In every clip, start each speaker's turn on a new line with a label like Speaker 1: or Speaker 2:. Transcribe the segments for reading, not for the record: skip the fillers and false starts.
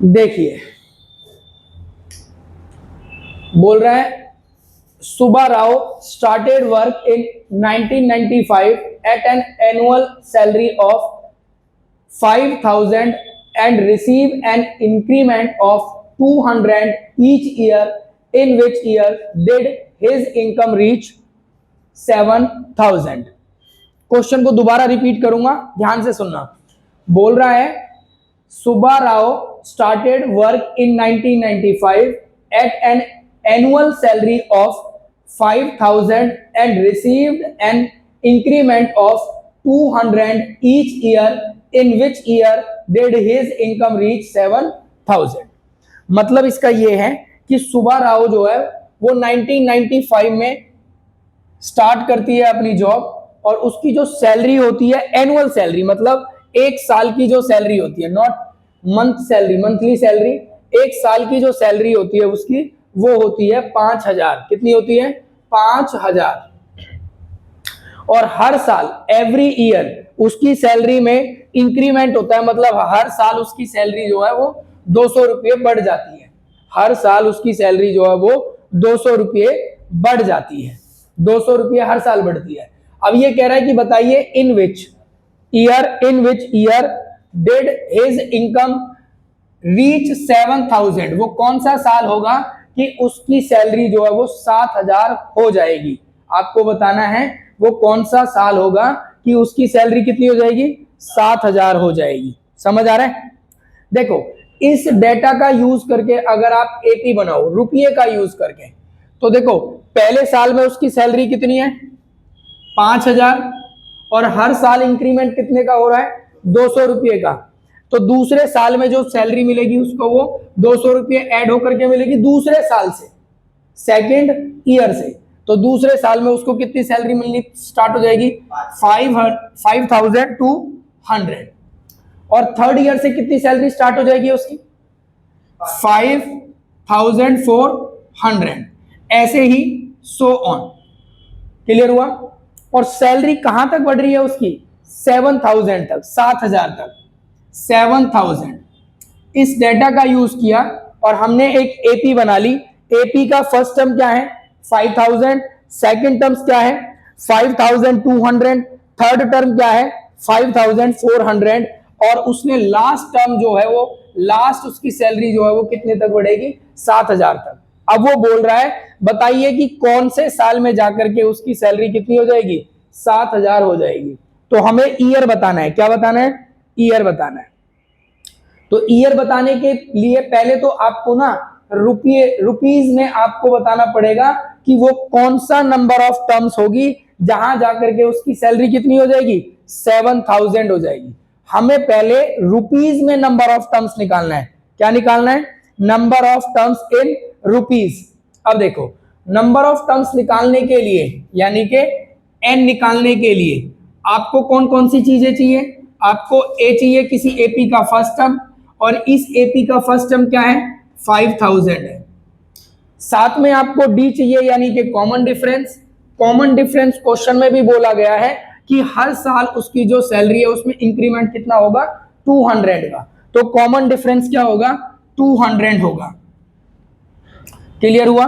Speaker 1: देखिए बोल रहा है Subba Rao started work in 1995 at an annual salary of 5,000 and receive an increment of 200 each year, in which year did his income reach 7,000। Question को दोबारा repeat करूंगा, ध्यान से सुनना। बोल रहा है Subba Rao started work in 1995 at an annual salary of 5,000 and received an increment of 200 each year, in which year did his income reach 7,000। मतलब इसका ये है कि सुब्बा राव जो है वो 1995 में स्टार्ट करती है अपनी जॉब, और उसकी जो सैलरी होती है एनुअल सैलरी, मतलब एक साल की जो सैलरी होती है, not month salary, monthly salary, एक साल की जो सैलरी होती है उसकी वो होती है 5,000। कितनी होती है? 5,000। और हर साल एवरी ईयर उसकी सैलरी में इंक्रीमेंट होता है, मतलब हर साल उसकी सैलरी जो है वो 200 रुपये बढ़ जाती है। हर साल उसकी सैलरी जो है वो 200 रुपये बढ़ जाती है, 200 रुपये हर साल बढ़ती है। अब ये कह रहा है कि बताइए in which year did his income reach 7,000, वो कौन सा साल होगा कि उसकी सैलरी जो है वो 7,000 हो जाएगी। आपको बताना है वो कौन सा साल होगा कि उसकी सैलरी कितनी हो जाएगी? 7,000 हो जाएगी। समझ आ रहा है? देखो इस डेटा का यूज करके अगर आप एपी बनाओ रुपये का यूज करके, तो देखो पहले साल में उसकी सैलरी कितनी है? 5,000, और हर साल इंक्रीमेंट कितने का हो रहा है? 200 रुपये का। तो दूसरे साल में जो सैलरी मिलेगी उसको वो 200 रुपये ऐड होकर के मिलेगी दूसरे साल से, सेकेंड ईयर से। तो दूसरे साल में उसको कितनी सैलरी मिलनी स्टार्ट हो जाएगी? 5,200। और थर्ड ईयर से कितनी सैलरी स्टार्ट हो जाएगी उसकी? 5,400। ऐसे ही सो ऑन। क्लियर हुआ? और सैलरी कहां तक बढ़ रही है उसकी? 7,000 तक, 7,000 तक, 7,000। इस डेटा का यूज किया और हमने एक एपी बना ली। एपी का फर्स्ट टर्म क्या है? 5,000। सेकंड टर्म्स क्या है? 5,200। थर्ड टर्म क्या है? 5,400। और उसने लास्ट टर्म जो है वो लास्ट उसकी सैलरी जो है वो कितने तक बढ़ेगी? 7,000 तक। अब वो बोल रहा है बताइए कि कौन से साल में जाकर के उसकी सैलरी कितनी हो जाएगी? 7,000 हो जाएगी। तो हमें ईयर बताना है। क्या बताना है? ईयर बताना है। तो ईयर बताने के लिए पहले तो आपको ना रुपीज में आपको बताना पड़ेगा कि वो कौन सा नंबर ऑफ टर्म्स होगी जहां जाकर के उसकी सैलरी कितनी हो जाएगी? 7,000 हो जाएगी। हमें पहले रुपीज में नंबर ऑफ टर्म्स निकालना है। क्या निकालना है? Number of terms in rupees. अब देखो नंबर ऑफ टर्म्स निकालने के लिए यानी कि एन निकालने के लिए आपको कौन कौन सी चीजें चाहिए? आपको ए चाहिए किसी एपी का फर्स्ट टर्म, और इस एपी का फर्स्ट टर्म क्या है? 5,000 है। साथ में आपको डी चाहिए यानी कि common difference. Common difference question में भी बोला गया है कि हर साल उसकी जो सैलरी है उसमें इंक्रीमेंट कितना होगा? 200 का। तो कॉमन डिफरेंस क्या होगा? 200 होगा। क्लियर हुआ?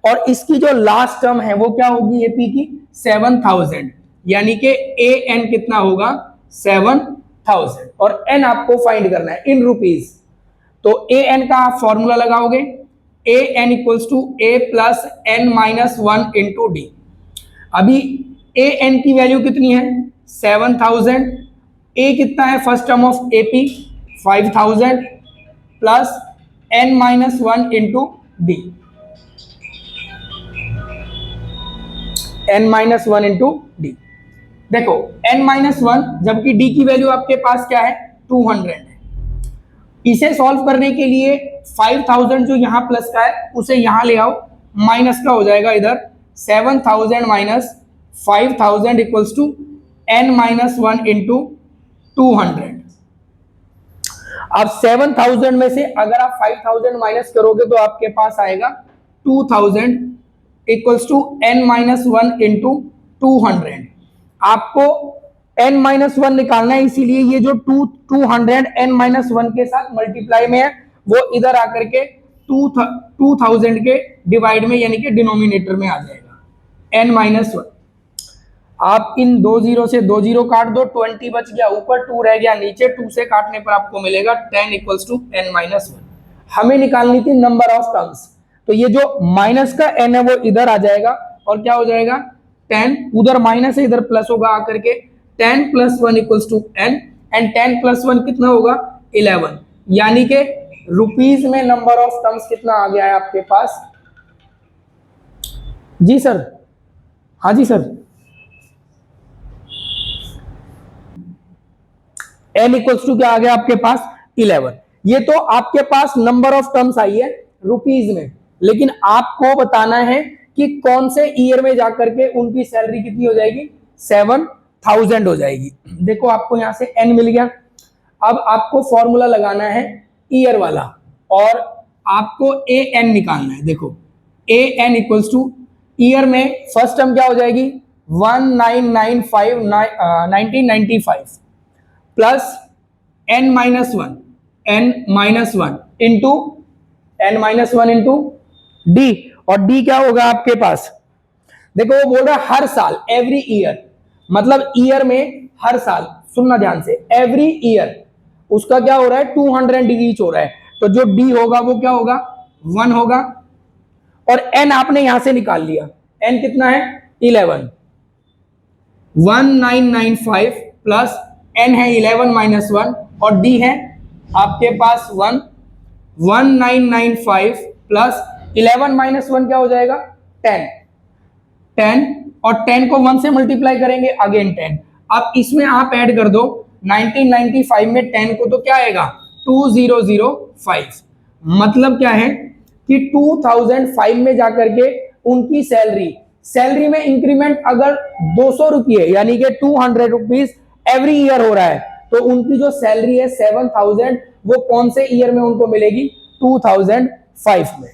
Speaker 1: और इसकी जो लास्ट टर्म है वो क्या होगी एपी की? 7,000, यानी कि ए एन कितना होगा? 7,000। और एन आपको फाइंड करना है इन रुपीज। तो ए एन का आप फॉर्मूला लगाओगे, A N equals to A plus N minus 1 into D. अभी ए एन की वैल्यू कितनी है? 7,000। ए कितना है first term of AP? 5,000 plus N minus 1 into d, n minus 1 into d. देखो n माइनस 1 जबकि d की वैल्यू आपके पास क्या है? 200 है। इसे सॉल्व करने के लिए 5,000 जो यहां प्लस का है उसे यहां ले आओ, माइनस का हो जाएगा इधर। 7,000 minus 5,000 equals to n minus 1 into 200। अब 7,000 में से अगर आप 5,000 माइनस करोगे तो आपके पास आएगा 2,000 equals to n minus 1 into 200। आपको n-1 निकालना है, इसीलिए ये जो 200 n-1 के साथ मल्टीप्लाई में है, वो इधर आकर के 2000 के डिवाइड में यानी कि डिनोमिनेटर में आ जाएगा n-1। आप इन 2 जीरो से 2 जीरो काट दो, 20 बच गया, ऊपर 2 रह गया, नीचे 2 से काटने पर आपको मिलेगा 10 इक्वल्स टू n-1। हमें निकालनी थी नंबर ऑफ टर्म्स, तो ये जो माइनस का n है वो इधर आ जाएगा और क्या हो जाएगा 10, उधर माइनस है इधर प्लस होगा आकर के 10 + 1 इक्वल्स टू n, एंड 10 + 1 कितना होगा 11, यानी कि रुपीज में नंबर ऑफ टर्म्स कितना आ गया है आपके पास। जी सर, हाँ जी सर, n इक्वल्स टू क्या आ गया आपके पास 11। ये तो आपके पास नंबर ऑफ टर्म्स आई है रुपीज में, लेकिन आपको बताना है कि कौन से ईयर में जाकर के उनकी सैलरी कितनी हो जाएगी 7000 हो जाएगी। देखो आपको यहां से n मिल गया, अब आपको फॉर्मूला लगाना है ईयर वाला और आपको an निकालना है। देखो an इक्वल्स टू ईयर में फर्स्ट टर्म क्या हो जाएगी 1995 plus n-1 into n-1 into d, और d क्या होगा आपके पास, देखो वो बोल रहा है हर साल, एवरी ईयर, मतलब ईयर में हर साल, सुनना ध्यान से, एवरी ईयर उसका क्या हो रहा है 200 रीच हो रहा है, तो जो d होगा वो क्या होगा 1 होगा, और n आपने यहां से निकाल लिया, n कितना है 11, 1995 प्लस n है 11-1 और d है आपके पास 1, 1995 प्लस 11-1 क्या हो जाएगा 10 और 10 को 1 से मल्टीप्लाई करेंगे अगेन 10। अब इसमें आप ऐड कर दो 1995 में 10 को तो क्या आएगा 2005, मतलब क्या है कि 2005 में जाकर के उनकी सैलरी में इंक्रीमेंट अगर 200 रुपये यानी कि 200 रुपीज एवरी ईयर हो रहा है, तो उनकी जो सैलरी है 7000 वो कौन से ईयर में उनको मिलेगी 2005 में।